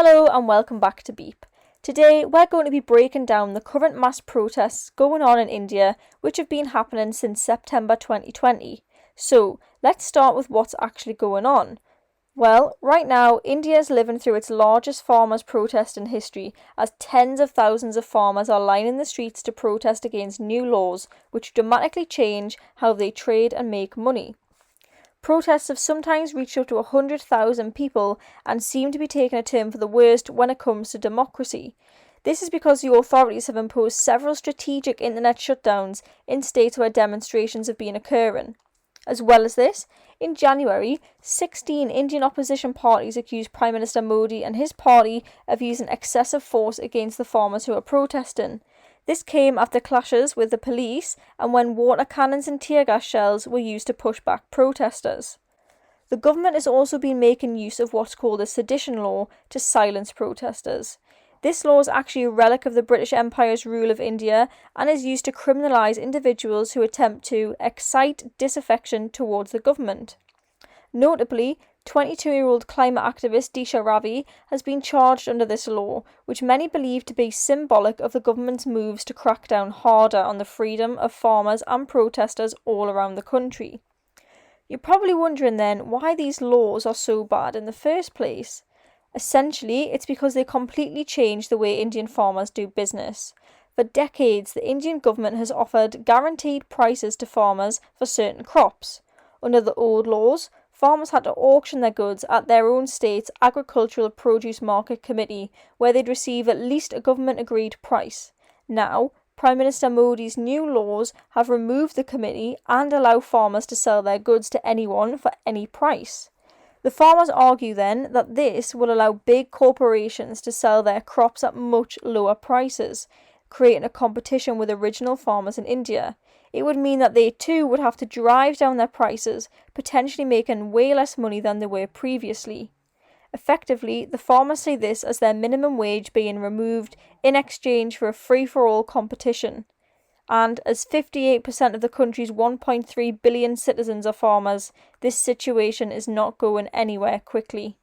Hello and welcome back to Beep. Today we're going to be breaking down the current mass protests going on in India, which have been happening since September 2020. So let's start with what's actually going on. Well, right now India is living through its largest farmers' protest in history, as tens of thousands of farmers are lining the streets to protest against new laws which dramatically change how they trade and make money. Protests have sometimes reached up to 100,000 people and seem to be taking a turn for the worst when it comes to democracy. This is because the authorities have imposed several strategic internet shutdowns in states where demonstrations have been occurring. As well as this, in January, 16 Indian opposition parties accused Prime Minister Modi and his party of using excessive force against the farmers who are protesting. This came after clashes with the police and when water cannons and tear gas shells were used to push back protesters. The government has also been making use of what's called a sedition law to silence protesters. This law is actually a relic of the British Empire's rule of India and is used to criminalise individuals who attempt to excite disaffection towards the government. Notably, 22-year-old climate activist Disha Ravi has been charged under this law, which many believe to be symbolic of the government's moves to crack down harder on the freedom of farmers and protesters all around the country. You're probably wondering then why these laws are so bad in the first place. Essentially, it's because they completely change the way Indian farmers do business. For decades, the Indian government has offered guaranteed prices to farmers for certain crops. Under the old laws, farmers had to auction their goods at their own state's Agricultural Produce Market Committee, where they'd receive at least a government-agreed price. Now, Prime Minister Modi's new laws have removed the committee and allow farmers to sell their goods to anyone for any price. The farmers argue then that this will allow big corporations to sell their crops at much lower prices, creating a competition with original farmers in India. It would mean that they too would have to drive down their prices, potentially making way less money than they were previously. Effectively, the farmers see this as their minimum wage being removed in exchange for a free-for-all competition. And as 58% of the country's 1.3 billion citizens are farmers, this situation is not going anywhere quickly.